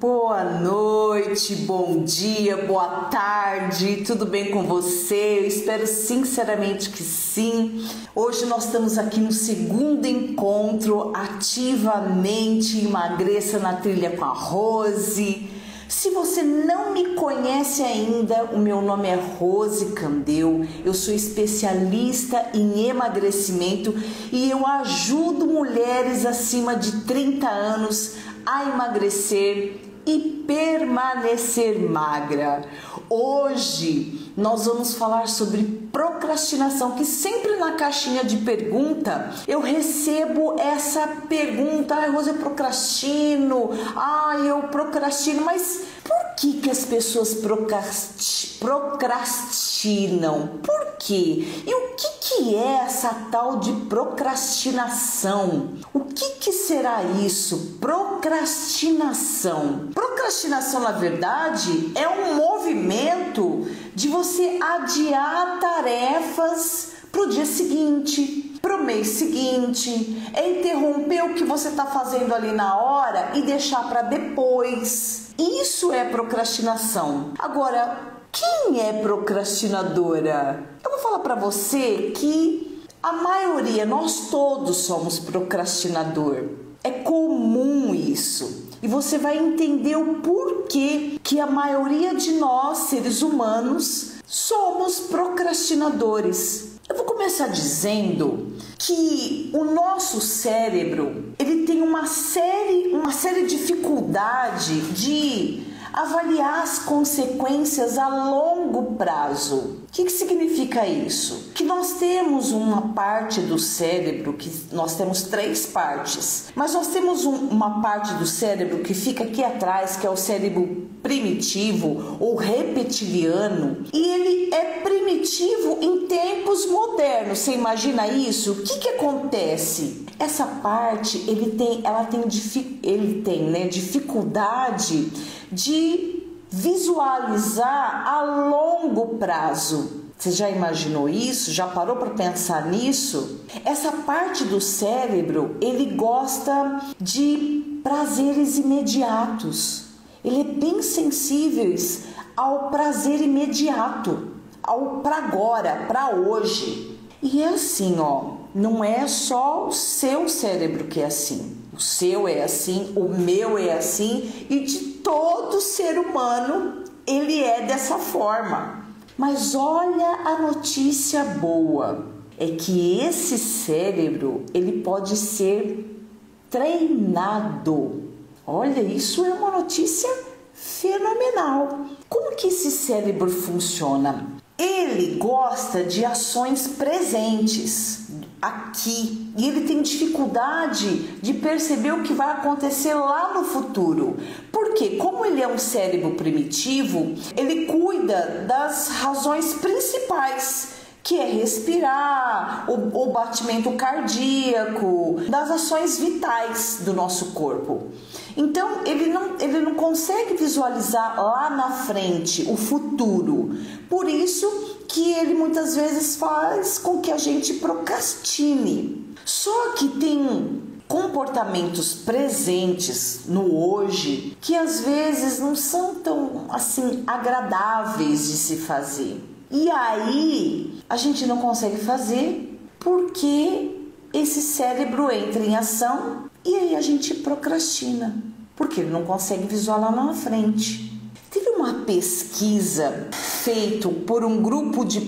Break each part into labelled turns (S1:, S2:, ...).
S1: Boa noite, bom dia, boa tarde, tudo bem com você? Eu espero sinceramente que sim. Hoje nós estamos aqui no segundo encontro Ativamente Emagreça na Trilha com a Rose. Se você não me conhece ainda, o meu nome é Rose Candeu, eu sou especialista em emagrecimento e eu ajudo mulheres acima de 30 anos a emagrecer e permanecer magra. Hoje nós vamos falar sobre procrastinação, que sempre na caixinha de pergunta eu recebo essa pergunta: ai, Rose, eu procrastino, eu procrastino, mas por que as pessoas procrastinam? Por quê? E o que é essa tal de procrastinação? O que será isso? Procrastinação. Procrastinação, na verdade, é um movimento de você adiar tarefas para o dia seguinte, para o mês seguinte, é interromper o que você está fazendo ali na hora e deixar para depois. Isso é procrastinação. Agora, quem é procrastinadora? Eu vou falar para você que a maioria, nós todos somos procrastinador. É comum isso. E você vai entender o porquê que a maioria de nós, seres humanos, somos procrastinadores. Eu vou começar dizendo que o nosso cérebro, ele tem uma séria dificuldade de avaliar as consequências a longo prazo. O que significa isso? Que nós temos uma parte do cérebro, que nós temos 3 partes, mas nós temos uma parte do cérebro que fica aqui atrás, que é o cérebro primitivo ou reptiliano, e ele é primitivo em tempos modernos. Você imagina isso? O que acontece? Essa parte, ele tem dificuldade de visualizar a longo prazo. Você já imaginou isso? Já parou para pensar nisso? Essa parte do cérebro, ele gosta de prazeres imediatos. Ele é bem sensível ao prazer imediato, ao para agora, para hoje. E é assim, não é só o seu cérebro que é assim. O seu é assim, o meu é assim, e de todo ser humano ele é dessa forma. Mas olha a notícia boa, é que esse cérebro, ele pode ser treinado. Olha, isso é uma notícia fenomenal. Como que esse cérebro funciona? Ele gosta de ações presentes aqui, e ele tem dificuldade de perceber o que vai acontecer lá no futuro. Porque, como ele é um cérebro primitivo, ele cuida das razões principais, que é respirar, o batimento cardíaco, das ações vitais do nosso corpo. Então, ele não consegue visualizar lá na frente o futuro. Por isso que ele muitas vezes faz com que a gente procrastine. Só que tem comportamentos presentes no hoje que às vezes não são tão assim agradáveis de se fazer. E aí a gente não consegue fazer porque esse cérebro entra em ação e aí a gente procrastina, porque ele não consegue visualizar lá na frente. Teve uma pesquisa feita por um grupo de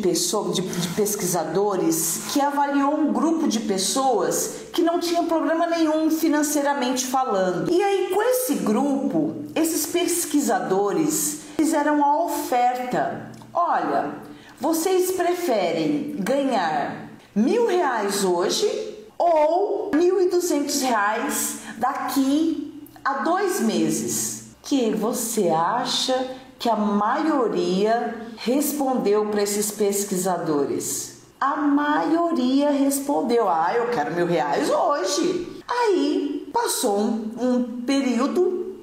S1: pesquisadores que avaliou um grupo de pessoas que não tinham problema nenhum financeiramente falando. E aí, com esse grupo, esses pesquisadores fizeram a oferta: olha, vocês preferem ganhar R$1.000 hoje ou R$1.200 daqui a 2 meses? Que você acha que a maioria respondeu para esses pesquisadores? A maioria respondeu: eu quero R$1.000 hoje. Aí passou um período,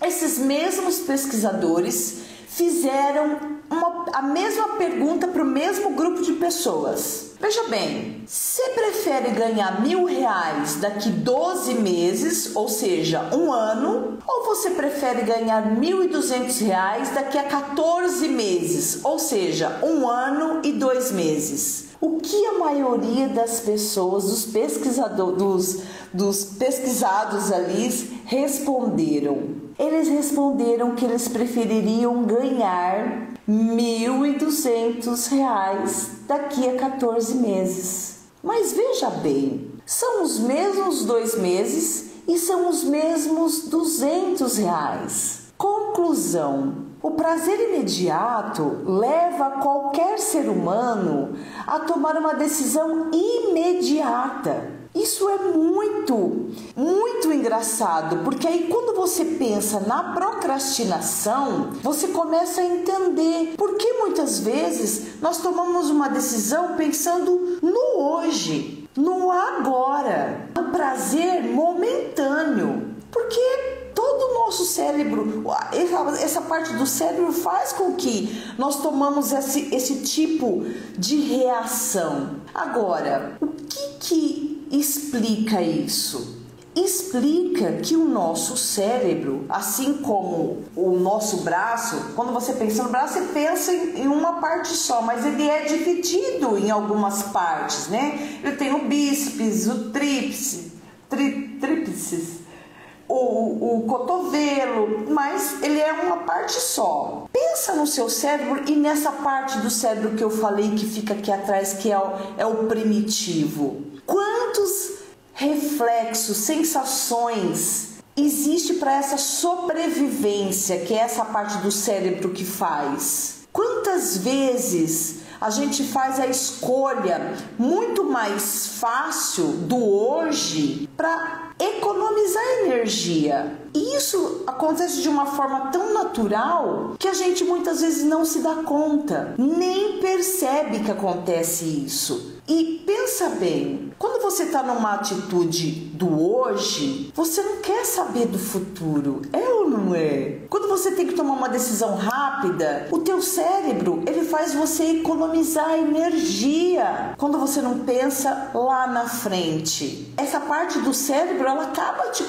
S1: esses mesmos pesquisadores fizeram a mesma pergunta para o mesmo grupo de pessoas. Veja bem, você prefere ganhar R$1.000 daqui 12 meses, ou seja, um ano, ou você prefere ganhar R$1.200 daqui a 14 meses, ou seja, um ano e 2 meses? O que a maioria das pessoas, dos pesquisados ali responderam? Eles responderam que eles prefeririam ganhar R$1.200 daqui a 14 meses. Mas veja bem, são os mesmos 2 meses e são os mesmos R$200. Conclusão: o prazer imediato leva qualquer ser humano a tomar uma decisão imediata. Isso é muito engraçado, porque aí quando você pensa na procrastinação, você começa a entender por que muitas vezes nós tomamos uma decisão pensando no hoje, no agora, no prazer momentâneo, porque todo o nosso cérebro, essa parte do cérebro faz com que nós tomamos esse tipo de reação. Agora, o que explica isso? Explica que o nosso cérebro, assim como o nosso braço, quando você pensa no braço, você pensa em uma parte só, mas ele é dividido em algumas partes, né? Ele tem o bíceps, o tríceps, o cotovelo, mas ele é uma parte só. Pensa no seu cérebro e nessa parte do cérebro que eu falei que fica aqui atrás, que é o primitivo. Quantos reflexos, sensações existe para essa sobrevivência, que é essa parte do cérebro que faz? Quantas vezes a gente faz a escolha muito mais fácil do hoje para economizar energia? E isso acontece de uma forma tão natural que a gente muitas vezes não se dá conta, nem percebe que acontece isso. E pensa bem, quando você está numa atitude do hoje, você não quer saber do futuro, é ou não é? Quando você tem que tomar uma decisão rápida, o teu cérebro, ele faz você economizar energia quando você não pensa lá na frente. Essa parte do cérebro, ela acaba te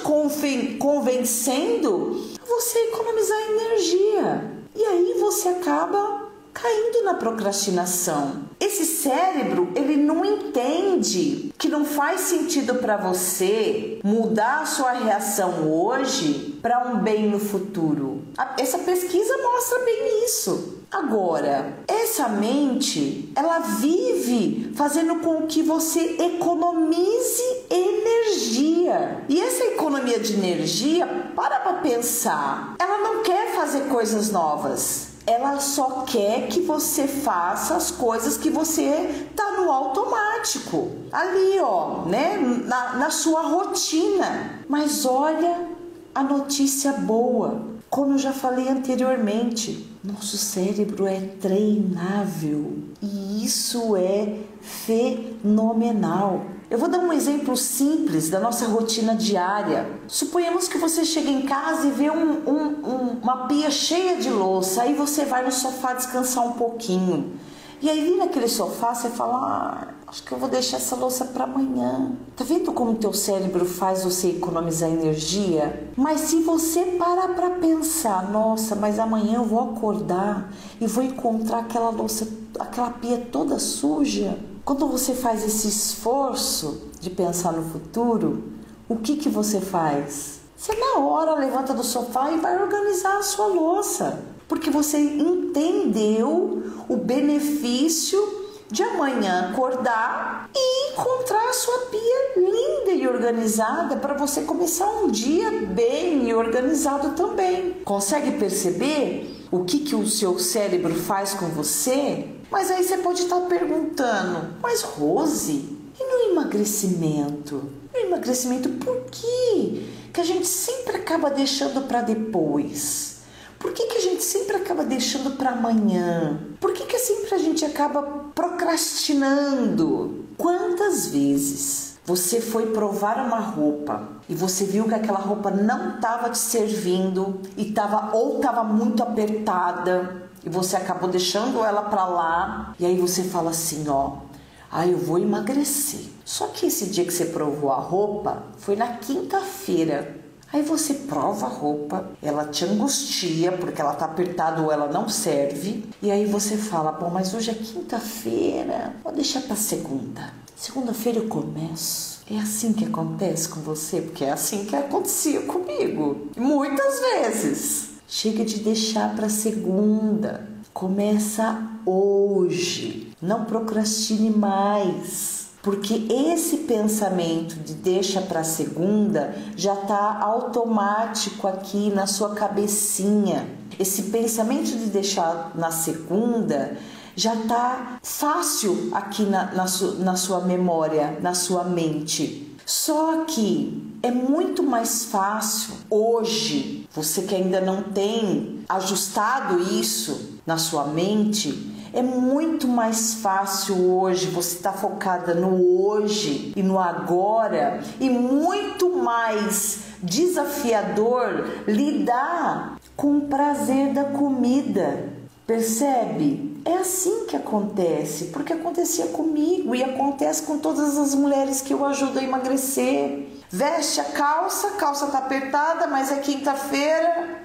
S1: convencendo a você economizar energia. E aí você acaba caindo na procrastinação. Esse cérebro, ele não entende que não faz sentido para você mudar a sua reação hoje para um bem no futuro. Essa pesquisa mostra bem isso. Agora, essa mente, ela vive fazendo com que você economize energia. E essa economia de energia, para pensar, ela não quer fazer coisas novas. Ela só quer que você faça as coisas que você tá no automático. Ali, ó, né? Na sua rotina. Mas olha a notícia boa. Como eu já falei anteriormente, nosso cérebro é treinável. E isso é fenomenal. Eu vou dar um exemplo simples da nossa rotina diária. Suponhamos que você chega em casa e vê uma pia cheia de louça. Aí você vai no sofá descansar um pouquinho. E aí naquele sofá você fala, acho que eu vou deixar essa louça para amanhã. Tá vendo como o teu cérebro faz você economizar energia? Mas se você parar para pensar, nossa, mas amanhã eu vou acordar e vou encontrar aquela louça, aquela pia toda suja. Quando você faz esse esforço de pensar no futuro, o que você faz? Você na hora levanta do sofá e vai organizar a sua louça, porque você entendeu o benefício de amanhã acordar e encontrar a sua pia linda e organizada para você começar um dia bem e organizado também. Consegue perceber o que o seu cérebro faz com você? Mas aí você pode estar perguntando, mas Rose, e no emagrecimento? No emagrecimento, por que a gente sempre acaba deixando para depois? Por que a gente sempre acaba deixando para amanhã? Por que sempre a gente acaba procrastinando? Quantas vezes Você foi provar uma roupa e você viu que aquela roupa não estava te servindo e estava muito apertada e você acabou deixando ela para lá. E aí você fala assim, eu vou emagrecer. Só que esse dia que você provou a roupa foi na quinta-feira. Aí você prova a roupa, ela te angustia porque ela tá apertada ou ela não serve. E aí você fala, mas hoje é quinta-feira, vou deixar para segunda. Segunda-feira eu começo. É assim que acontece com você? Porque é assim que acontecia comigo. Muitas vezes. Chega de deixar para segunda. Começa hoje. Não procrastine mais. Porque esse pensamento de deixa para segunda já está automático aqui na sua cabecinha. Esse pensamento de deixar na segunda já está fácil aqui na sua memória, na sua mente. Só que é muito mais fácil hoje, você que ainda não tem ajustado isso na sua mente, é muito mais fácil hoje você estar focada no hoje e no agora e muito mais desafiador lidar com o prazer da comida. Percebe? É assim que acontece, porque acontecia comigo e acontece com todas as mulheres que eu ajudo a emagrecer. Veste a calça tá apertada, mas é quinta-feira.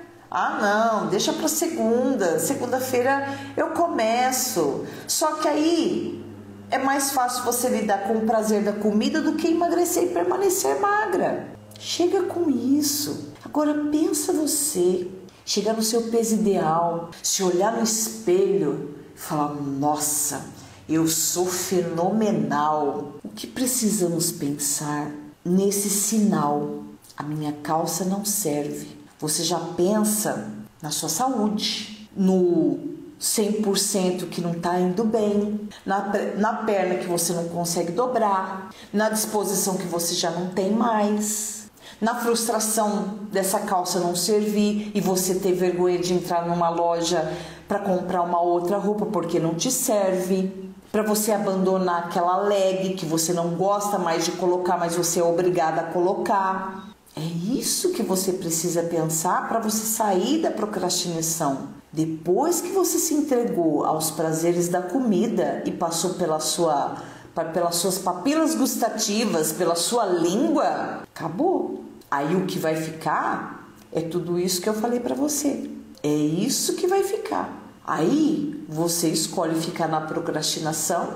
S1: Não, deixa para segunda-feira eu começo. Só que aí é mais fácil você lidar com o prazer da comida do que emagrecer e permanecer magra. Chega com isso. Agora pensa você, chegar no seu peso ideal, se olhar no espelho e falar, nossa, eu sou fenomenal. O que precisamos pensar nesse sinal? A minha calça não serve. Você já pensa na sua saúde, no 100% que não está indo bem, na perna que você não consegue dobrar, na disposição que você já não tem mais, na frustração dessa calça não servir e você ter vergonha de entrar numa loja para comprar uma outra roupa porque não te serve, para você abandonar aquela leg que você não gosta mais de colocar, mas você é obrigada a colocar. É isso que você precisa pensar para você sair da procrastinação. Depois que você se entregou aos prazeres da comida e passou pelas suas papilas gustativas, pela sua língua, acabou. Aí o que vai ficar é tudo isso que eu falei para você. É isso que vai ficar. Aí você escolhe ficar na procrastinação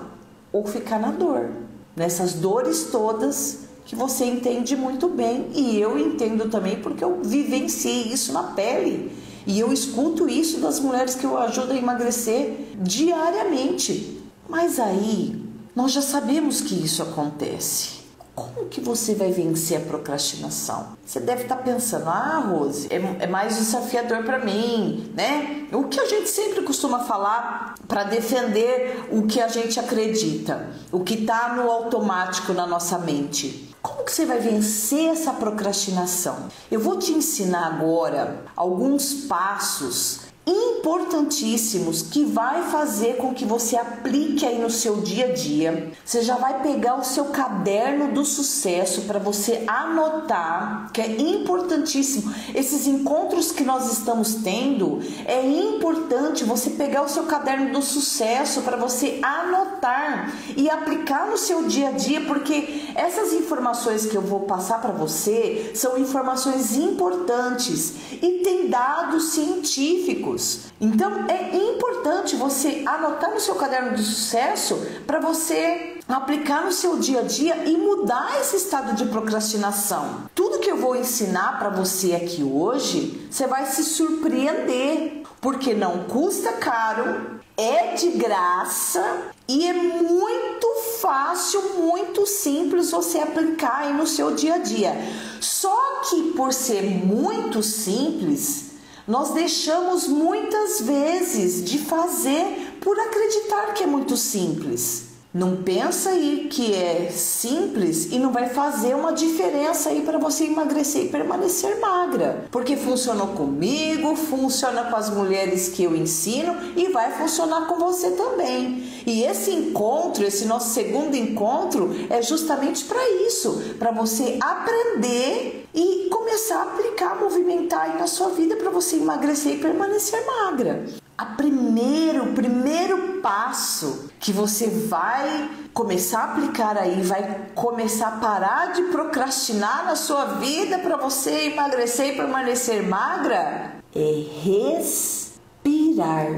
S1: ou ficar na dor. Nessas dores todas que você entende muito bem e eu entendo também porque eu vivenciei isso na pele e eu escuto isso das mulheres que eu ajudo a emagrecer diariamente. Mas aí nós já sabemos que isso acontece. Como que você vai vencer a procrastinação? Você deve estar pensando, Rose, é mais desafiador para mim, né? O que a gente sempre costuma falar para defender o que a gente acredita, o que está no automático na nossa mente. Como que você vai vencer essa procrastinação? Eu vou te ensinar agora alguns passos importantíssimos que vai fazer com que você aplique aí no seu dia a dia. Você já vai pegar o seu caderno do sucesso para você anotar, que é importantíssimo. Esses encontros que nós estamos tendo, é importante você pegar o seu caderno do sucesso para você anotar e aplicar no seu dia a dia, porque essas informações que eu vou passar para você são informações importantes e tem dados científicos. Então é importante você anotar no seu caderno de sucesso para você aplicar no seu dia a dia e mudar esse estado de procrastinação. Tudo que eu vou ensinar para você aqui hoje, você vai se surpreender, porque não custa caro, é de graça e é muito fácil, muito simples você aplicar aí no seu dia a dia. Só que por ser muito simples, nós deixamos muitas vezes de fazer por acreditar que é muito simples. Não pensa aí que é simples e não vai fazer uma diferença aí para você emagrecer e permanecer magra. Porque funcionou comigo, funciona com as mulheres que eu ensino e vai funcionar com você também. E esse encontro, esse nosso segundo encontro, é justamente para isso, para você aprender e começar a aplicar, movimentar aí na sua vida para você emagrecer e permanecer magra. O primeiro passo que você vai começar a aplicar aí, vai começar a parar de procrastinar na sua vida para você emagrecer e permanecer magra, é respirar.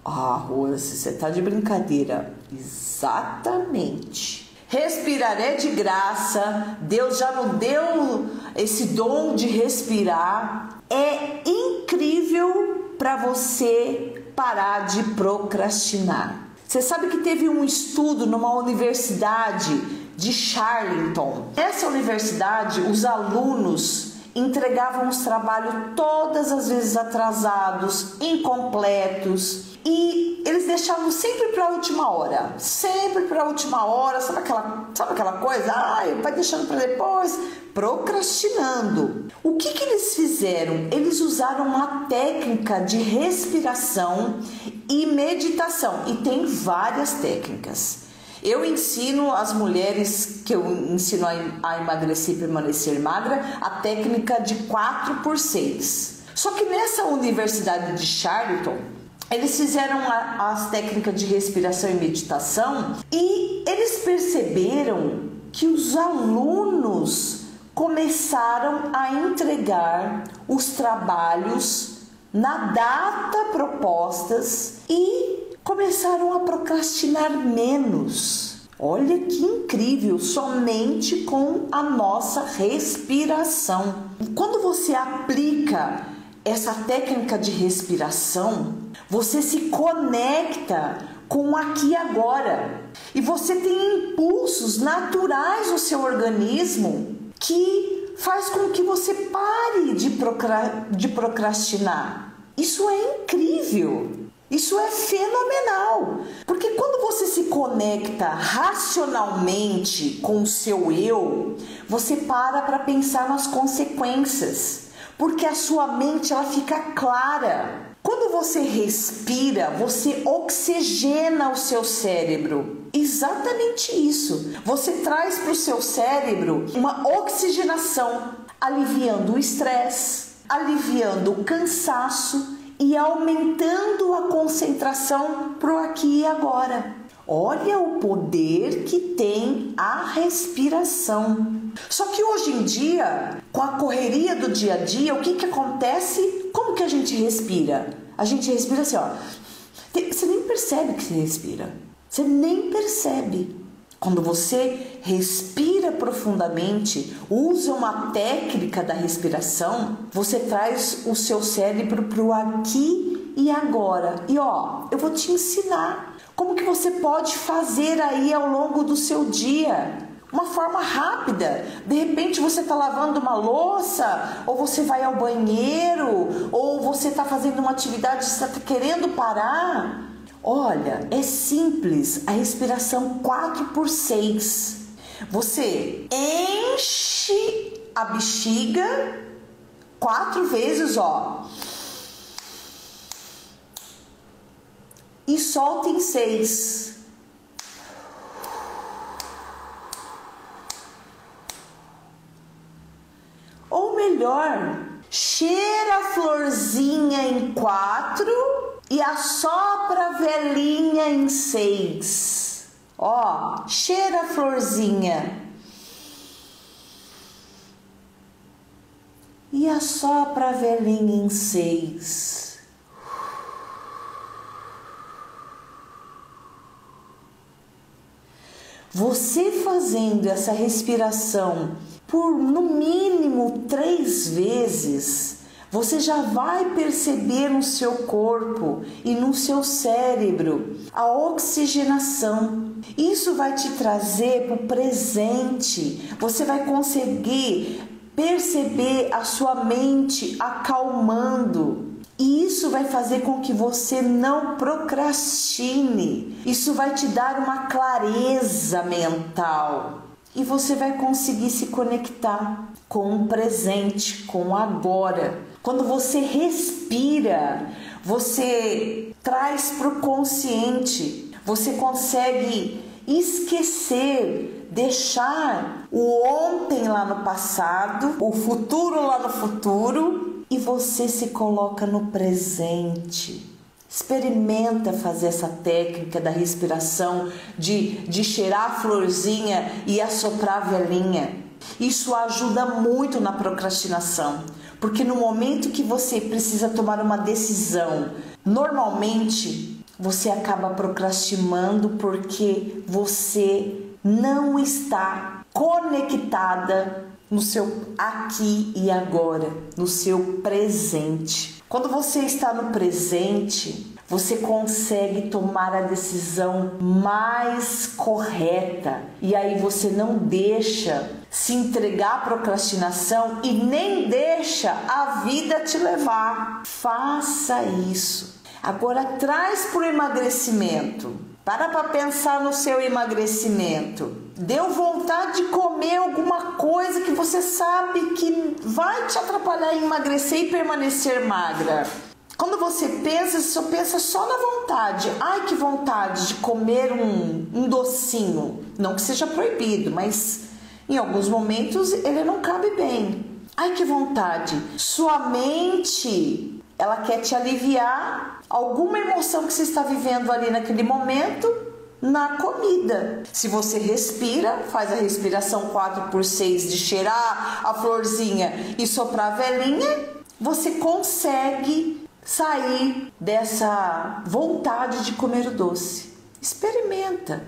S1: Ah, Rose, você tá de brincadeira. Exatamente. Respirar é de graça, Deus já nos deu esse dom de respirar. É incrível para você parar de procrastinar. Você sabe que teve um estudo numa universidade de Charlton. Nessa universidade, os alunos entregavam os trabalhos todas as vezes atrasados, incompletos, e eles deixavam sempre para a última hora. Sempre para a última hora, sabe aquela coisa? Vai deixando para depois, procrastinando. O que eles fizeram? Eles usaram uma técnica de respiração e meditação, e tem várias técnicas. Eu ensino as mulheres que eu ensino a emagrecer e permanecer magra a técnica de 4x6. Só que nessa universidade de Charlton, eles fizeram as técnicas de respiração e meditação e eles perceberam que os alunos começaram a entregar os trabalhos na data propostas e começaram a procrastinar menos. Olha que incrível, somente com a nossa respiração. Quando você aplica essa técnica de respiração, você se conecta com o aqui e agora. E você tem impulsos naturais no seu organismo que faz com que você pare de procrastinar. Isso é incrível. Isso é fenomenal, porque quando você se conecta racionalmente com o seu eu, você para pensar nas consequências, porque a sua mente ela fica clara. Quando você respira, você oxigena o seu cérebro. Exatamente isso. Você traz para o seu cérebro uma oxigenação, aliviando o estresse, aliviando o cansaço e aumentando a concentração pro aqui e agora. Olha o poder que tem a respiração. Só que hoje em dia, com a correria do dia a dia, o que acontece? Como que a gente respira? A gente respira assim, ó. Você nem percebe que você respira. Você nem percebe. Quando você respira profundamente, usa uma técnica da respiração, você traz o seu cérebro para o aqui e agora. E eu vou te ensinar como que você pode fazer aí ao longo do seu dia. Uma forma rápida. De repente você está lavando uma louça, ou você vai ao banheiro, ou você está fazendo uma atividade e está querendo parar. Olha, é simples, a respiração 4x6. Você enche a bexiga 4 vezes, e solta em 6. Ou melhor, cheira a florzinha em 4 e assopra a velinha em 6. Cheira a florzinha e assopra a velinha em 6. Você fazendo essa respiração por no mínimo 3 vezes, você já vai perceber no seu corpo e no seu cérebro a oxigenação. Isso vai te trazer para o presente. Você vai conseguir perceber a sua mente acalmando. E isso vai fazer com que você não procrastine. Isso vai te dar uma clareza mental. E você vai conseguir se conectar com o presente, com o agora. Quando você respira, você traz para o consciente. Você consegue esquecer, deixar o ontem lá no passado, o futuro lá no futuro, e você se coloca no presente. Experimenta fazer essa técnica da respiração, de cheirar a florzinha e assoprar a velinha. Isso ajuda muito na procrastinação, porque no momento que você precisa tomar uma decisão, normalmente você acaba procrastinando porque você não está conectada no seu aqui e agora, no seu presente. Quando você está no presente, você consegue tomar a decisão mais correta. E aí você não deixa se entregar à procrastinação e nem deixa a vida te levar. Faça isso. Agora traz para o emagrecimento. Para pensar no seu emagrecimento. Deu vontade de comer alguma coisa que você sabe que vai te atrapalhar em emagrecer e permanecer magra. Quando você pensa, você só pensa só na vontade. Ai, que vontade de comer um docinho. Não que seja proibido, mas em alguns momentos ele não cabe bem. Ai, que vontade. Sua mente, ela quer te aliviar alguma emoção que você está vivendo ali naquele momento na comida. Se você respira, faz a respiração 4x6 de cheirar a florzinha e soprar a velinha, você consegue sair dessa vontade de comer o doce. Experimenta.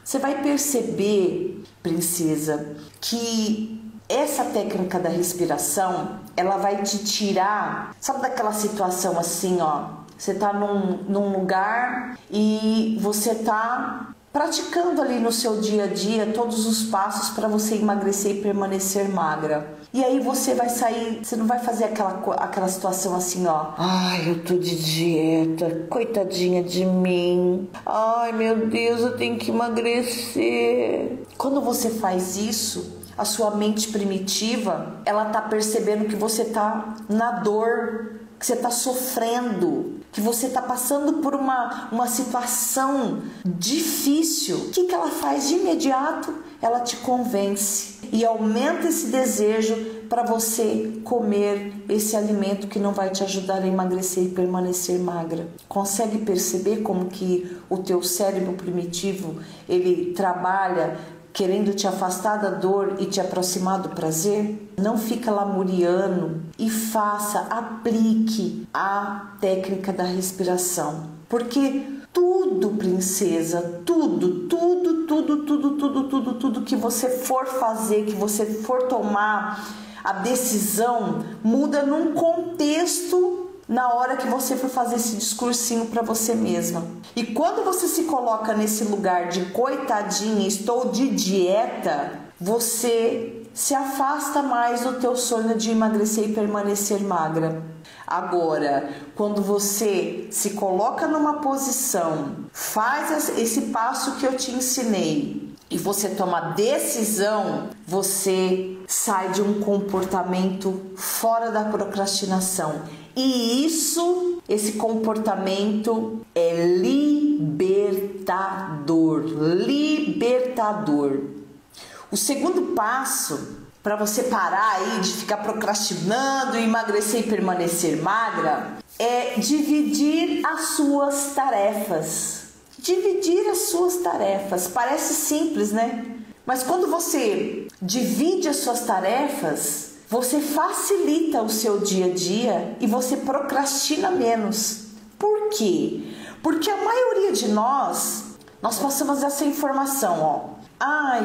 S1: Você vai perceber, princesa, que essa técnica da respiração, ela vai te tirar, sabe daquela situação assim, ó, você tá num lugar e você tá praticando ali no seu dia a dia todos os passos para você emagrecer e permanecer magra. E aí você vai sair, você não vai fazer aquela situação assim, ó. Ai, eu tô de dieta, coitadinha de mim. Ai, meu Deus, eu tenho que emagrecer. Quando você faz isso, a sua mente primitiva, ela tá percebendo que você tá na dor, que você tá sofrendo, que você tá passando por uma situação difícil. O que ela faz de imediato? Ela te convence e aumenta esse desejo para você comer esse alimento que não vai te ajudar a emagrecer e permanecer magra. Consegue perceber como que o teu cérebro primitivo, ele trabalha querendo te afastar da dor e te aproximar do prazer? Não fica lamuriando e aplique a técnica da respiração. Porque tudo, princesa, tudo que você for fazer, que você for tomar a decisão, muda num contexto na hora que você for fazer esse discursinho para você mesma. E quando você se coloca nesse lugar de coitadinha, estou de dieta, você se afasta mais do teu sonho de emagrecer e permanecer magra. Agora, quando você se coloca numa posição, faz esse passo que eu te ensinei e você toma decisão, você sai de um comportamento fora da procrastinação. E esse comportamento é libertador. O segundo passo para você parar aí de ficar procrastinando, emagrecer e permanecer magra é dividir as suas tarefas. Dividir as suas tarefas. Parece simples, né? Mas quando você divide as suas tarefas, você facilita o seu dia a dia e você procrastina menos. Por quê? Porque a maioria de nós passamos essa informação, ó.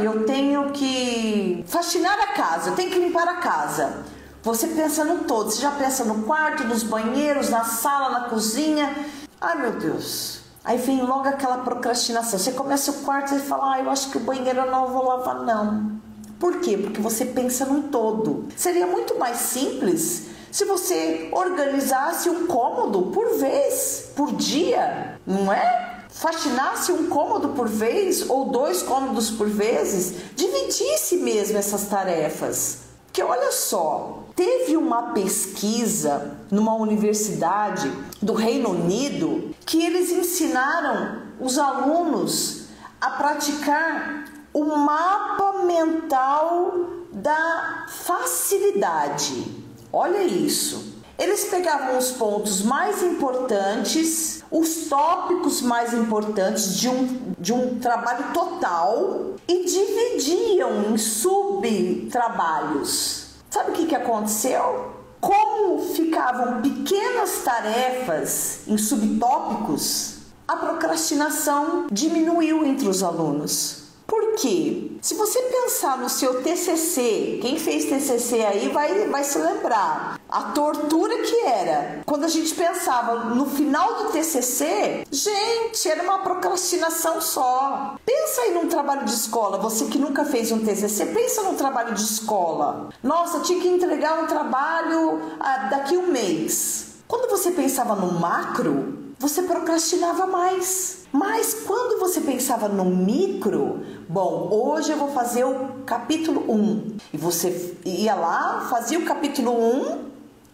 S1: Eu tenho que faxinar a casa, eu tenho que limpar a casa. Você pensa no todo, você já pensa no quarto, nos banheiros, na sala, na cozinha. Ai, meu Deus. Aí vem logo aquela procrastinação. Você começa o quarto e fala, eu acho que o banheiro eu não vou lavar, não. Por quê? Porque você pensa num todo. Seria muito mais simples se você organizasse um cômodo por vez, por dia, não é? Faxinasse um cômodo por vez ou 2 cômodos por vezes, dividisse mesmo essas tarefas. Porque olha só, teve uma pesquisa numa universidade do Reino Unido que eles ensinaram os alunos a praticar o mapa mental da facilidade. Olha isso. Eles pegavam os pontos mais importantes, os tópicos mais importantes de um trabalho total e dividiam em subtrabalhos. Sabe o que aconteceu? Como ficavam pequenas tarefas em subtópicos, a procrastinação diminuiu entre os alunos. Por quê? Se você pensar no seu TCC, quem fez TCC aí vai se lembrar a tortura que era. Quando a gente pensava no final do TCC, gente, era uma procrastinação só. Pensa aí num trabalho de escola, você que nunca fez um TCC, pensa num trabalho de escola. Nossa, tinha que entregar um trabalho daqui a um mês. Quando você pensava no macro, você procrastinava mais. Mas quando você pensava no micro, bom, hoje eu vou fazer o capítulo 1. E você ia lá, fazia o capítulo 1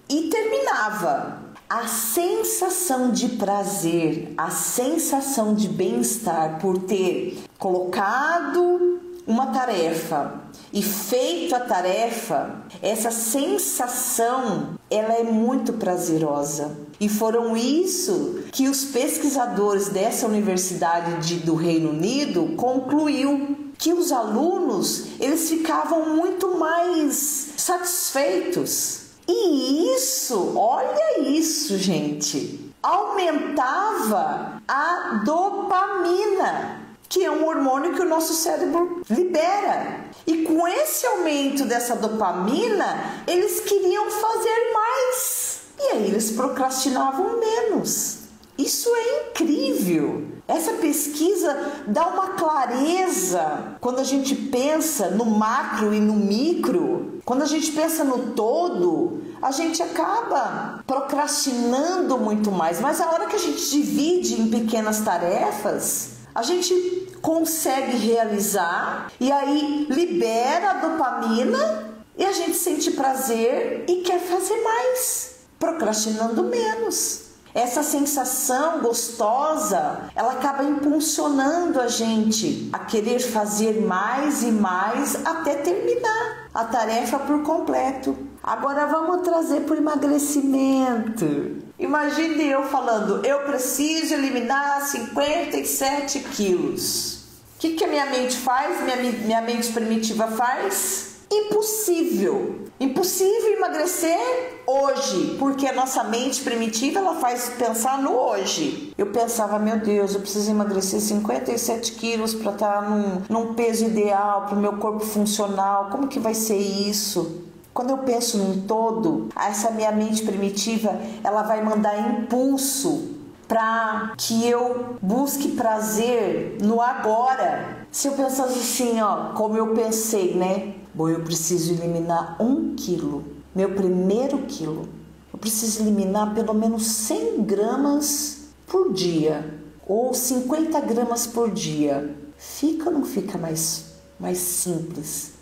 S1: e terminava. A sensação de prazer, a sensação de bem-estar por ter colocado uma tarefa e feito a tarefa, essa sensação, ela é muito prazerosa. E foram isso que os pesquisadores dessa universidade do Reino Unido concluiu, que os alunos, eles ficavam muito mais satisfeitos. E isso, olha isso, gente, aumentava a dopamina, que é um hormônio que o nosso cérebro libera. E com esse aumento dessa dopamina, eles queriam fazer mais. E aí eles procrastinavam menos. Isso é incrível. Essa pesquisa dá uma clareza quando a gente pensa no macro e no micro. Quando a gente pensa no todo, a gente acaba procrastinando muito mais. Mas a hora que a gente divide em pequenas tarefas, a gente consegue realizar e aí libera a dopamina e a gente sente prazer e quer fazer mais, procrastinando menos. Essa sensação gostosa, ela acaba impulsionando a gente a querer fazer mais e mais até terminar a tarefa por completo. Agora vamos trazer para o emagrecimento. Imagine eu falando, eu preciso eliminar 57 quilos. O que a minha mente faz? Minha mente primitiva faz? Impossível. Impossível emagrecer hoje, porque a nossa mente primitiva, ela faz pensar no hoje. Eu pensava, meu Deus, eu preciso emagrecer 57 quilos para estar num peso ideal, para o meu corpo funcional. Como que vai ser isso? Quando eu penso num todo, essa minha mente primitiva, ela vai mandar impulso para que eu busque prazer no agora. Se eu pensasse assim, ó, como eu pensei, né? Bom, eu preciso eliminar 1 quilo, meu primeiro quilo. Eu preciso eliminar pelo menos 100 gramas por dia, ou 50 gramas por dia. Fica ou não fica mais simples?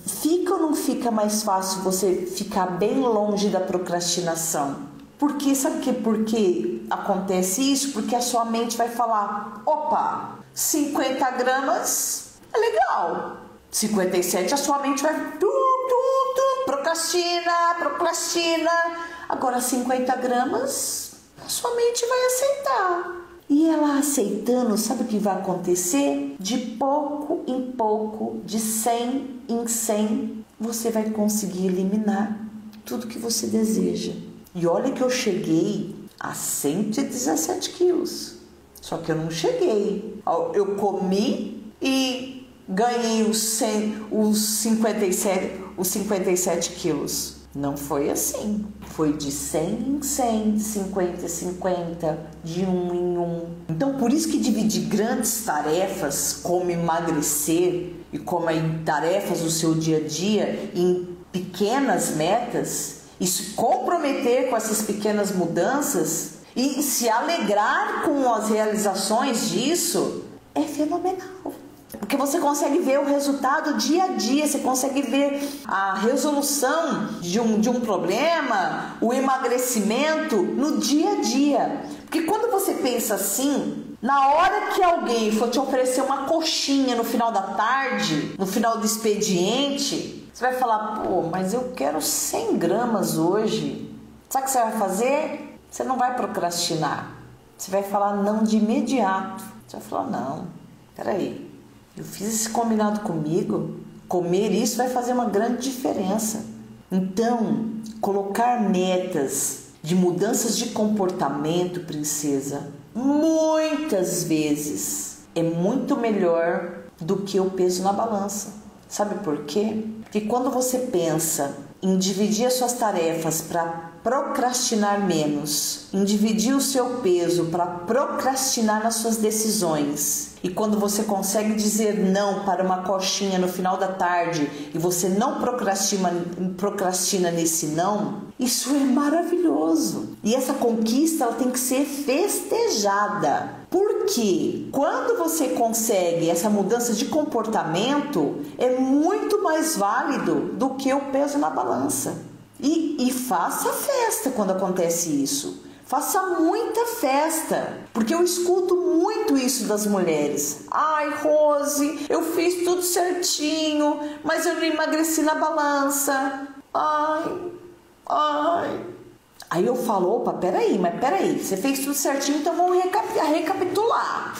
S1: Fica ou não fica mais fácil você ficar bem longe da procrastinação? Porque, sabe por que acontece isso? Porque a sua mente vai falar, opa, 50 gramas é legal. 57, a sua mente vai procrastina. Agora 50 gramas, a sua mente vai aceitar. E ela aceitando, sabe o que vai acontecer? De pouco em pouco, de 100 em 100, você vai conseguir eliminar tudo que você deseja. E olha que eu cheguei a 117 quilos. Só que eu não cheguei. Eu comi e ganhei os 57 quilos. Não foi assim. Foi de 100 em 100, de 50 em 50, de 1 em 1. Então, por isso que dividir grandes tarefas, como emagrecer, e como em tarefas do seu dia a dia, em pequenas metas, e se comprometer com essas pequenas mudanças e se alegrar com as realizações disso, é fenomenal. Porque você consegue ver o resultado dia a dia, você consegue ver a resolução de um problema, o emagrecimento no dia a dia. Porque quando você pensa assim, na hora que alguém for te oferecer uma coxinha no final da tarde, no final do expediente, você vai falar, pô, mas eu quero 100 gramas hoje. Sabe o que você vai fazer? Você não vai procrastinar. Você vai falar não de imediato. Você vai falar, não, peraí. Eu fiz esse combinado comigo, comer isso vai fazer uma grande diferença. Então, colocar metas de mudanças de comportamento, princesa, muitas vezes é muito melhor do que o peso na balança. Sabe por quê? Porque quando você pensa em dividir as suas tarefas para procrastinar menos, em dividir o seu peso para procrastinar nas suas decisões, e quando você consegue dizer não para uma coxinha no final da tarde e você não procrastina nesse não, isso é maravilhoso. E essa conquista ela tem que ser festejada. Porque quando você consegue essa mudança de comportamento, é muito mais válido do que o peso na balança. E faça festa quando acontece isso. Faça muita festa, porque eu escuto muito isso das mulheres. Ai, Rose, eu fiz tudo certinho, mas eu não emagreci na balança. Ai. Aí eu falo, opa, peraí, você fez tudo certinho, então vamos recapitular.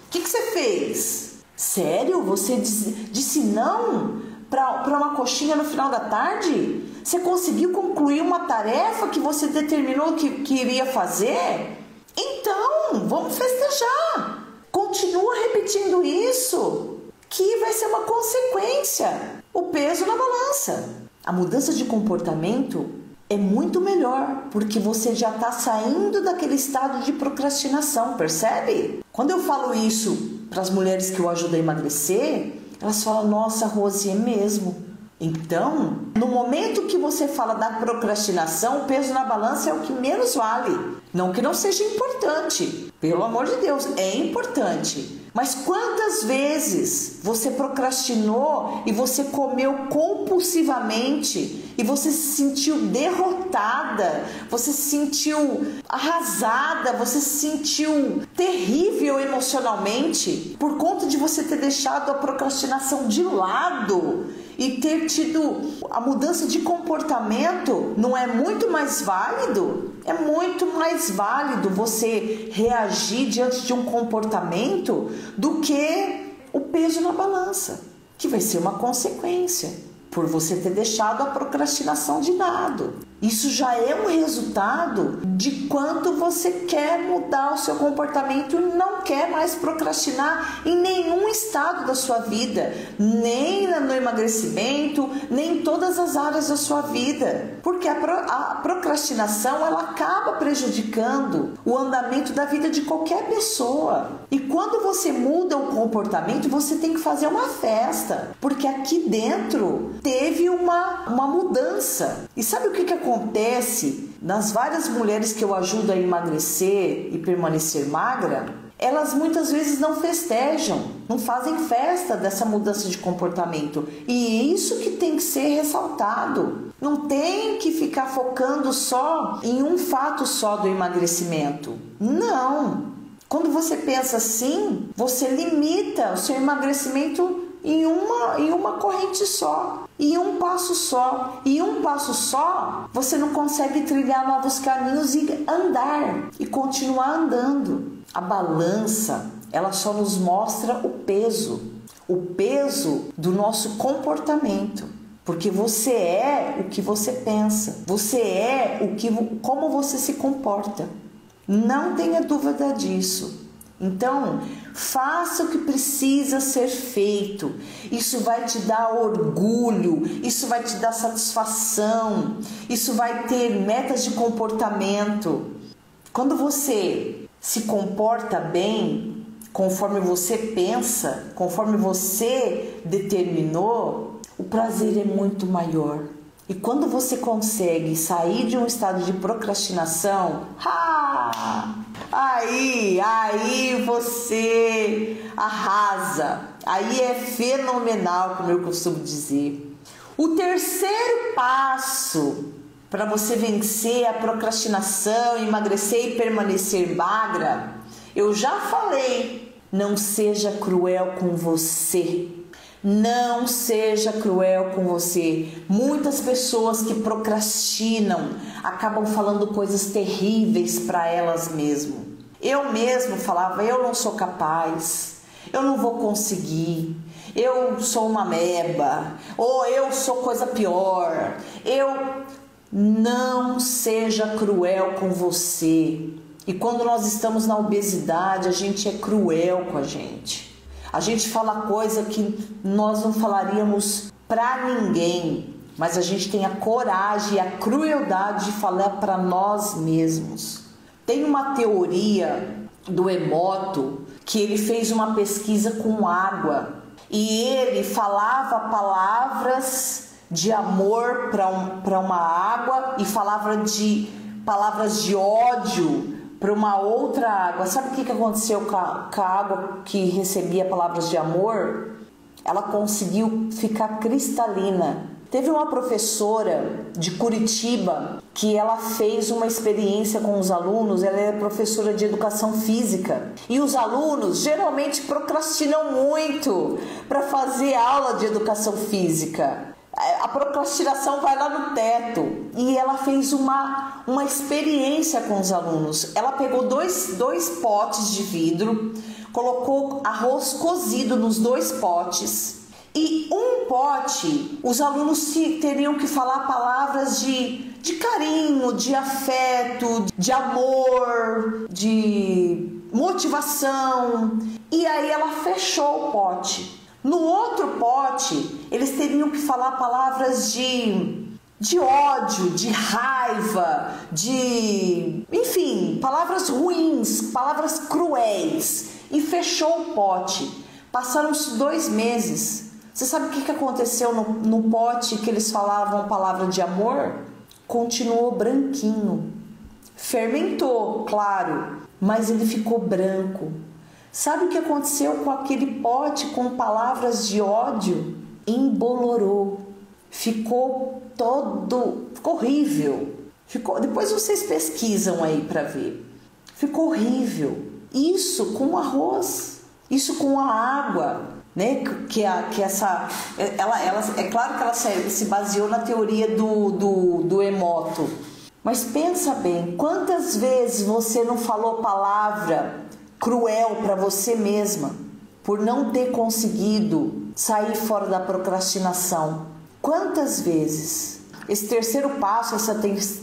S1: O que você fez? Sério? Você disse não para uma coxinha no final da tarde? Você conseguiu concluir uma tarefa que você determinou que iria fazer? Então, vamos festejar. Continua repetindo isso, que vai ser uma consequência. O peso na balança. A mudança de comportamento é muito melhor, porque você já está saindo daquele estado de procrastinação, percebe? Quando eu falo isso para as mulheres que eu ajudo a emagrecer, elas falam, nossa, Rose, é mesmo. Então, no momento que você fala da procrastinação, o peso na balança é o que menos vale. Não que não seja importante, pelo amor de Deus, é importante. Mas quantas vezes você procrastinou e você comeu compulsivamente e você se sentiu derrotada, você se sentiu arrasada, você se sentiu terrível emocionalmente por conta de você ter deixado a procrastinação de lado e ter tido a mudança de comportamento? Não é muito mais válido? É muito mais válido você reagir diante de um comportamento do que o peso na balança, que vai ser uma consequência por você ter deixado a procrastinação de lado. Isso já é um resultado de quanto você quer mudar o seu comportamento e não quer mais procrastinar em nenhum estado da sua vida, nem no emagrecimento, nem em todas as áreas da sua vida. Porque a procrastinação ela acaba prejudicando o andamento da vida de qualquer pessoa. E quando você muda o comportamento, você tem que fazer uma festa, porque aqui dentro teve uma mudança. E sabe o que acontece nas várias mulheres que eu ajudo a emagrecer e permanecer magra? Elas muitas vezes não festejam, não fazem festa dessa mudança de comportamento. E é isso que tem que ser ressaltado. Não tem que ficar focando só em um fato só do emagrecimento. Não! Quando você pensa assim, você limita o seu emagrecimento em uma corrente só, em um passo só. E um passo só, você não consegue trilhar novos caminhos e andar, e continuar andando. A balança, ela só nos mostra o peso do nosso comportamento. Porque você é o que você pensa, você é como você se comporta. Não tenha dúvida disso. Então, faça o que precisa ser feito. Isso vai te dar orgulho, isso vai te dar satisfação, isso vai ter metas de comportamento. Quando você se comporta bem, conforme você pensa, conforme você determinou, o prazer é muito maior. E quando você consegue sair de um estado de procrastinação, aí você arrasa. Aí é fenomenal, como eu costumo dizer. O terceiro passo para você vencer a procrastinação, emagrecer e permanecer magra, eu já falei, não seja cruel com você. Não seja cruel com você. Muitas pessoas que procrastinam acabam falando coisas terríveis para elas mesmas. Eu mesmo falava, eu não sou capaz, eu não vou conseguir, eu sou uma ameba, ou eu sou coisa pior. Não seja cruel com você. E quando nós estamos na obesidade, a gente é cruel com a gente. A gente fala coisa que nós não falaríamos para ninguém, mas a gente tem a coragem e a crueldade de falar para nós mesmos. Tem uma teoria do Emoto que ele fez uma pesquisa com água e ele falava palavras de amor para uma água e falava de palavras de ódio para uma outra água. Sabe o que aconteceu com a água que recebia palavras de amor? Ela conseguiu ficar cristalina. Teve uma professora de Curitiba que ela fez uma experiência com os alunos. Ela é professora de educação física. E os alunos geralmente procrastinam muito para fazer aula de educação física. A procrastinação vai lá no teto. E ela fez uma experiência com os alunos. Ela pegou dois potes de vidro, colocou arroz cozido nos 2 potes. E um pote, os alunos teriam que falar palavras de carinho, de afeto, de amor, de motivação. E aí ela fechou o pote. No outro pote, eles teriam que falar palavras de ódio, de raiva, enfim, palavras ruins, palavras cruéis. E fechou o pote. Passaram-se 2 meses. Você sabe o que aconteceu no pote que eles falavam palavra de amor? Continuou branquinho. Fermentou, claro, mas ele ficou branco. Sabe o que aconteceu com aquele pote com palavras de ódio? Embolorou. Ficou horrível. Depois vocês pesquisam aí para ver. Ficou horrível. Isso com arroz, isso com a água, né? Ela é claro que ela se baseou na teoria do Emoto. Mas pensa bem, quantas vezes você não falou palavra cruel para você mesma por não ter conseguido sair fora da procrastinação? Quantas vezes? Esse terceiro passo, essa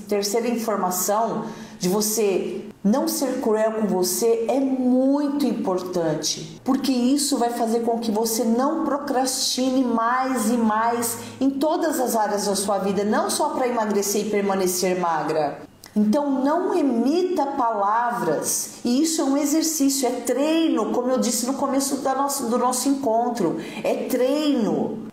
S1: terceira informação de você não ser cruel com você é muito importante, porque isso vai fazer com que você não procrastine mais e mais em todas as áreas da sua vida, não só para emagrecer e permanecer magra. Então não emita palavras, e isso é um exercício, é treino, como eu disse no começo do nosso encontro, é treino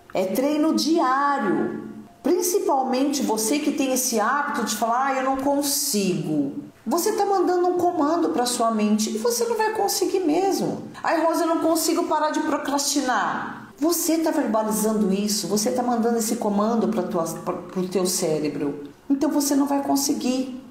S1: diário. Principalmente você que tem esse hábito de falar, eu não consigo. Você está mandando um comando para sua mente e você não vai conseguir mesmo. Ai, Rosa, eu não consigo parar de procrastinar. Você está verbalizando isso, você está mandando esse comando para o teu cérebro. Então você não vai conseguir.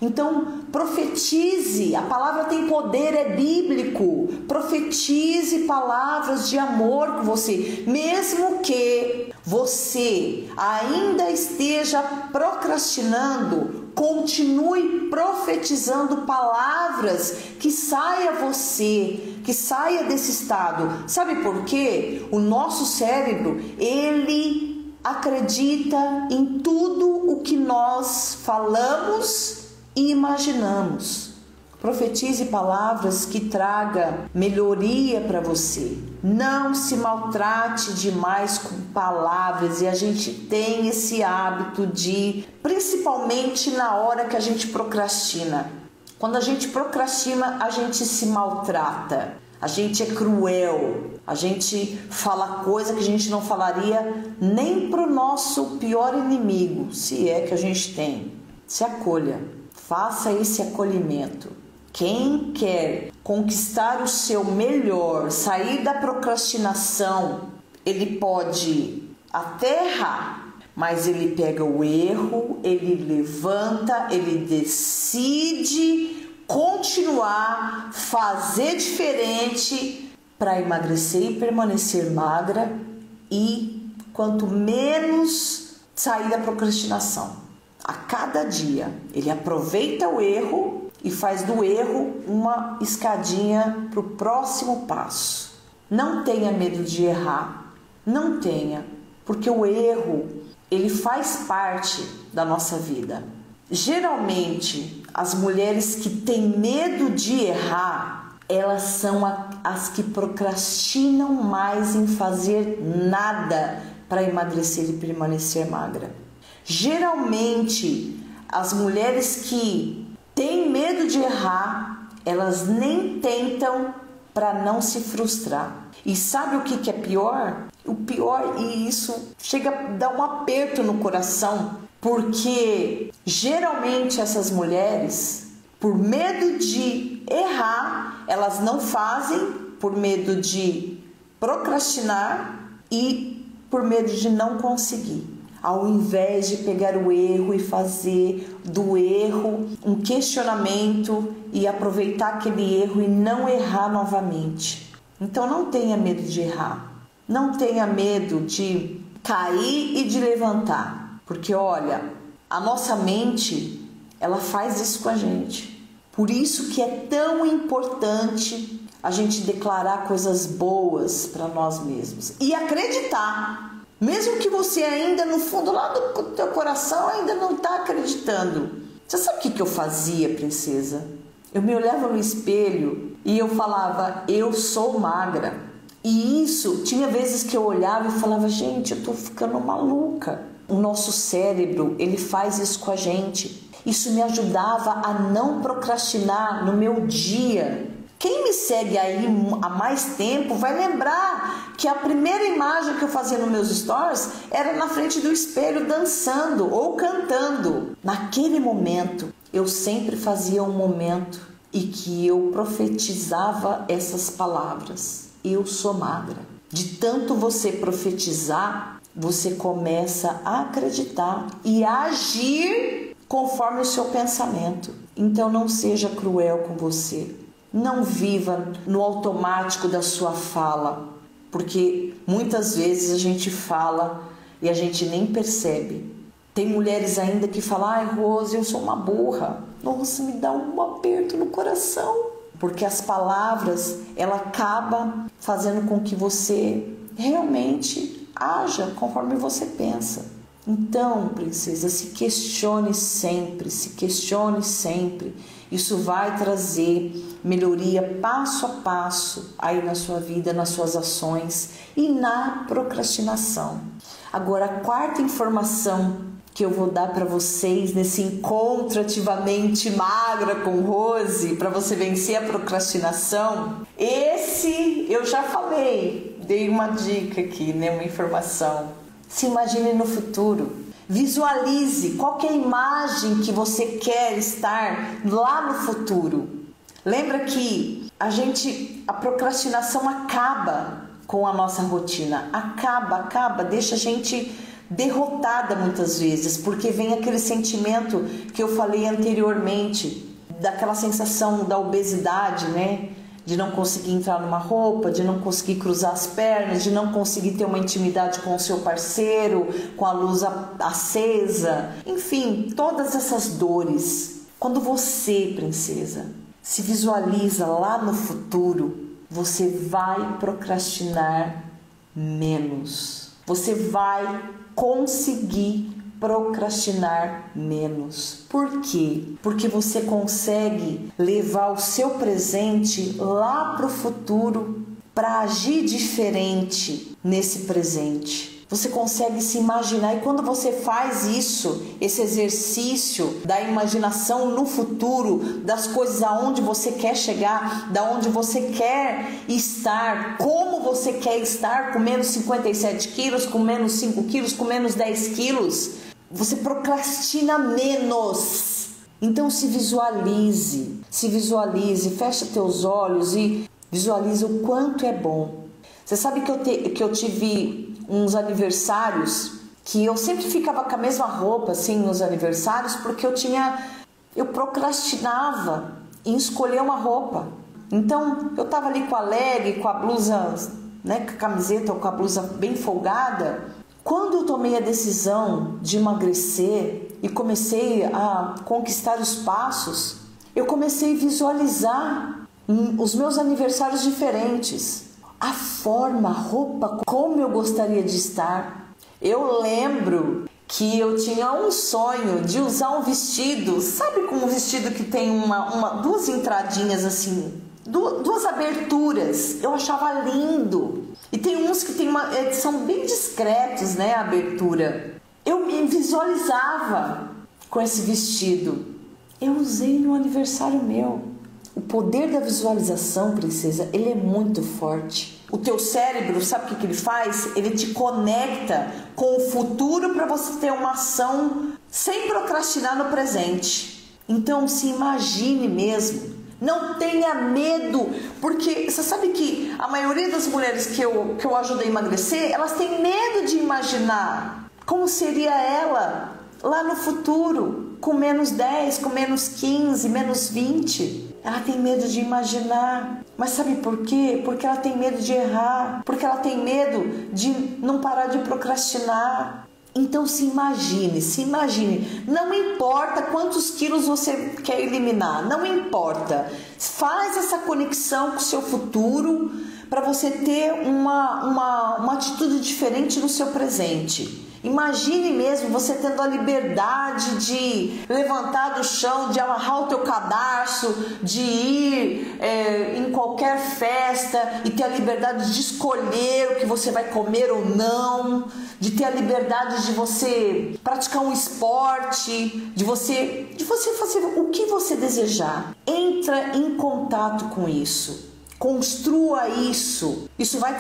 S1: Então, profetize, a palavra tem poder, é bíblico. Profetize palavras de amor com você, mesmo que você ainda esteja procrastinando, continue profetizando palavras que saia você, que saia desse estado. Sabe por quê? O nosso cérebro, ele acredita em tudo o que nós falamos e imaginamos. Profetize palavras que tragam melhoria para você. Não se maltrate demais com palavras, e a gente tem esse hábito principalmente na hora que a gente procrastina. Quando a gente procrastina, a gente se maltrata. a gente é cruel, a gente fala coisa que a gente não falaria nem pro nosso pior inimigo, se é que a gente tem. Se acolha, faça esse acolhimento. Quem quer conquistar o seu melhor, sair da procrastinação, ele pode até errar, mas ele pega o erro, ele levanta, ele decide continuar, fazer diferente para emagrecer e permanecer magra e quanto menos sair da procrastinação. A cada dia ele aproveita o erro e faz do erro uma escadinha para o próximo passo. Não tenha medo de errar, não tenha, porque o erro ele faz parte da nossa vida. Geralmente, as mulheres que têm medo de errar, elas são as que procrastinam mais em fazer nada para emagrecer e permanecer magra. Geralmente, as mulheres que têm medo de errar, elas nem tentam para não se frustrar. E sabe o que é pior? O pior, e isso chega a dar um aperto no coração, porque geralmente essas mulheres, por medo de errar, elas não fazem, por medo de procrastinar e por medo de não conseguir. Ao invés de pegar o erro e fazer do erro um questionamento e aproveitar aquele erro e não errar novamente. Então não tenha medo de errar, não tenha medo de cair e de levantar. Porque olha, a nossa mente, ela faz isso com a gente. Por isso que é tão importante a gente declarar coisas boas para nós mesmos. E acreditar. Mesmo que você ainda no fundo lá do teu coração ainda não está acreditando. Você sabe o que eu fazia, princesa? Eu me olhava no espelho e eu falava, eu sou magra. E isso, tinha vezes que eu olhava e falava, gente, eu tô ficando maluca. O nosso cérebro, ele faz isso com a gente. Isso me ajudava a não procrastinar no meu dia. Quem me segue aí há mais tempo vai lembrar que a primeira imagem que eu fazia nos meus stories era na frente do espelho dançando ou cantando. Naquele momento, eu sempre fazia um momento e que eu profetizava essas palavras. Eu sou magra. De tanto você profetizar, você começa a acreditar e a agir conforme o seu pensamento. Então não seja cruel com você. Não viva no automático da sua fala, porque muitas vezes a gente fala e a gente nem percebe. Tem mulheres ainda que falam, ai Rose, eu sou uma burra. Nossa, me dá um aperto no coração. Porque as palavras, ela acaba fazendo com que você realmente haja conforme você pensa. Então, princesa, se questione sempre, se questione sempre. Isso vai trazer melhoria passo a passo aí na sua vida, nas suas ações e na procrastinação. Agora, a quarta informação que eu vou dar para vocês nesse encontro ativamente magra com Rose, para você vencer a procrastinação, esse eu já falei, dei uma dica aqui, né, uma informação. Se imagine no futuro, visualize qual que é a imagem que você quer estar lá no futuro. Lembra que a procrastinação acaba com a nossa rotina, acaba, deixa a gente derrotada muitas vezes, porque vem aquele sentimento que eu falei anteriormente, daquela sensação da obesidade, né? De não conseguir entrar numa roupa, de não conseguir cruzar as pernas, de não conseguir ter uma intimidade com o seu parceiro, com a luz acesa, enfim, todas essas dores. Quando você, princesa, se visualiza lá no futuro, você vai procrastinar menos. Você vai conseguir procrastinar menos. Por quê? Porque você consegue levar o seu presente lá para o futuro para agir diferente nesse presente. Você consegue se imaginar, e quando você faz isso, esse exercício da imaginação no futuro, das coisas aonde você quer chegar, da onde você quer estar, como você quer estar, com menos 57 quilos, com menos 5 quilos, com menos 10 quilos, você procrastina menos. Então se visualize, fecha teus olhos e visualize o quanto é bom. Você sabe que eu tive uns aniversários que eu sempre ficava com a mesma roupa assim nos aniversários, porque eu procrastinava em escolher uma roupa. Então eu tava ali com a leg, com a blusa, né, com a camiseta ou com a blusa bem folgada. Quando eu tomei a decisão de emagrecer e comecei a conquistar os passos, eu comecei a visualizar os meus aniversários diferentes. A forma, a roupa, como eu gostaria de estar. Eu lembro que eu tinha um sonho de usar um vestido, sabe, como um vestido que tem duas entradinhas assim, duas aberturas. Eu achava lindo. E tem uns que são bem discretos, né, a abertura. Eu me visualizava com esse vestido. Eu usei no aniversário meu. O poder da visualização, princesa, ele é muito forte. O teu cérebro, sabe o que ele faz? Ele te conecta com o futuro para você ter uma ação sem procrastinar no presente. Então se imagine mesmo. Não tenha medo, porque você sabe que a maioria das mulheres que eu ajudei a emagrecer, elas têm medo de imaginar como seria ela lá no futuro, com menos 10, com menos 15, menos 20. Ela tem medo de imaginar. Mas sabe por quê? Porque ela tem medo de errar. Porque ela tem medo de não parar de procrastinar. Então se imagine. Não importa quantos quilos você quer eliminar. Não importa. Faz essa conexão com o seu futuro para você ter uma atitude diferente no seu presente. Imagine mesmo você tendo a liberdade de levantar do chão, de amarrar o teu cadarço, de ir em qualquer festa e ter a liberdade de escolher o que você vai comer ou não, de ter a liberdade de você praticar um esporte, de você fazer o que você desejar. Entra em contato com isso. Construa isso. Isso vai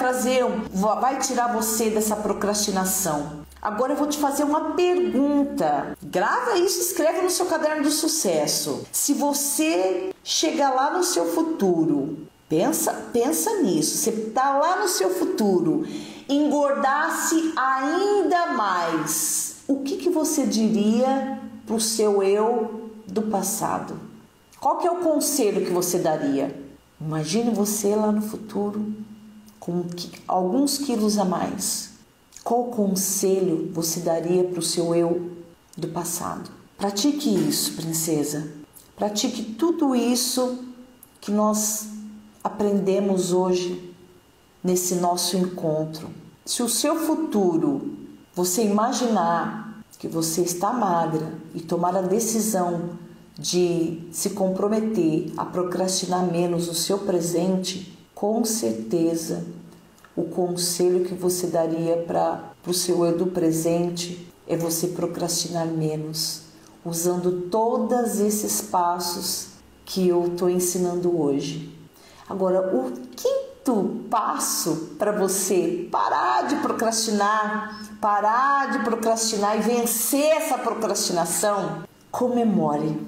S1: tirar você dessa procrastinação. Agora eu vou te fazer uma pergunta. Grava isso e escreve no seu caderno do sucesso. Se você chegar lá no seu futuro, pensa nisso. Você está lá no seu futuro, engordasse ainda mais, o que você diria para o seu eu do passado? Qual que é o conselho que você daria? Imagine você lá no futuro com alguns quilos a mais. Qual conselho você daria para o seu eu do passado? Pratique isso, princesa. Pratique tudo isso que nós aprendemos hoje nesse nosso encontro. Se o seu futuro, você imaginar que você está magra e tomar a decisão de se comprometer a procrastinar menos o seu presente, com certeza o conselho que você daria para o seu eu do presente é você procrastinar menos, usando todos esses passos que eu estou ensinando hoje. Agora, o quinto passo para você parar de procrastinar e vencer essa procrastinação, comemore.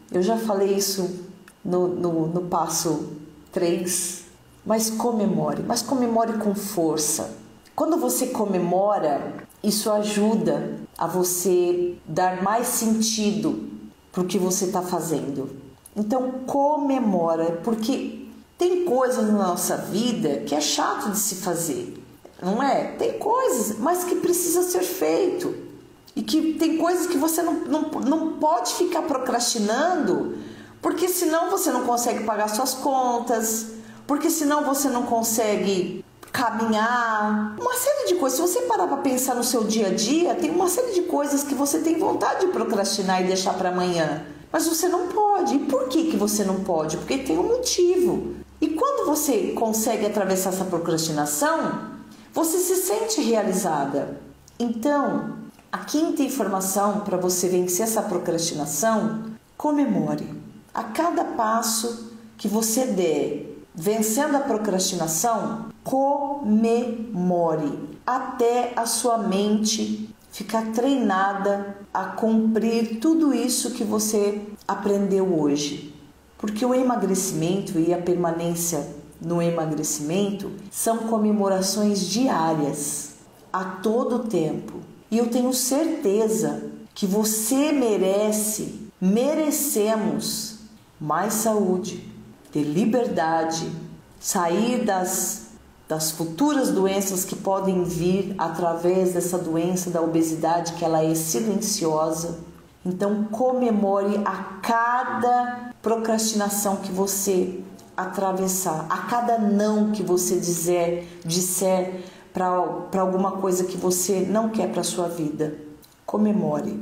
S1: Eu já falei isso no passo 3. Mas comemore com força. Quando você comemora, isso ajuda a você dar mais sentido para o que você está fazendo. Então comemora, porque tem coisas na nossa vida que é chato de se fazer, não é? Tem coisas, mas que precisa ser feito. E que tem coisas que você não pode ficar procrastinando, porque senão você não consegue pagar suas contas, porque senão você não consegue caminhar, uma série de coisas. Se você parar para pensar no seu dia a dia, tem uma série de coisas que você tem vontade de procrastinar e deixar para amanhã, mas você não pode. E por que você não pode? Porque tem um motivo. E quando você consegue atravessar essa procrastinação, você se sente realizada. Então, a quinta informação para você vencer essa procrastinação: comemore. A cada passo que você der vencendo a procrastinação, comemore até a sua mente ficar treinada a cumprir tudo isso que você aprendeu hoje. Porque o emagrecimento e a permanência no emagrecimento são comemorações diárias, a todo tempo. E eu tenho certeza que você merecemos mais saúde, ter liberdade, sair das futuras doenças que podem vir através dessa doença da obesidade, que ela é silenciosa. Então comemore a cada procrastinação que você atravessar, a cada não que você disser para alguma coisa que você não quer para a sua vida. Comemore.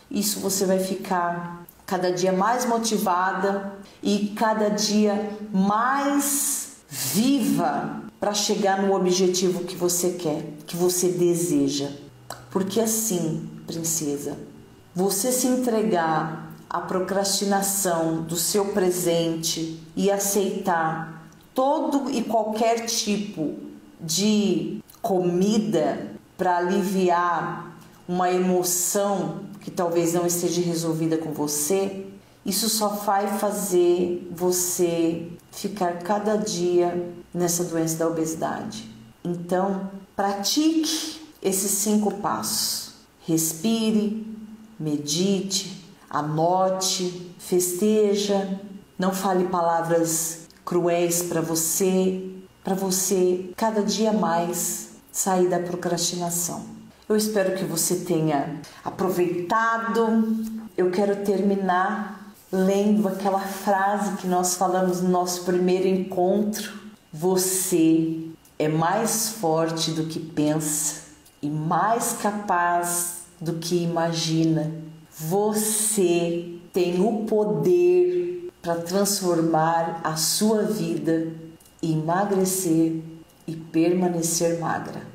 S1: Isso você vai ficar cada dia mais motivada e cada dia mais viva para chegar no objetivo que você quer, que você deseja. Porque assim, princesa, você se entregar à procrastinação do seu presente e aceitar todo e qualquer tipo de comida para aliviar uma emoção que talvez não esteja resolvida com você, isso só vai fazer você ficar cada dia nessa doença da obesidade. Então, pratique esses 5 passos. Respire, medite, anote, festeja, não fale palavras cruéis para você cada dia mais sair da procrastinação. Eu espero que você tenha aproveitado. Eu quero terminar lendo aquela frase que nós falamos no nosso primeiro encontro. Você é mais forte do que pensa e mais capaz do que imagina. Você tem o poder para transformar a sua vida, emagrecer e permanecer magra.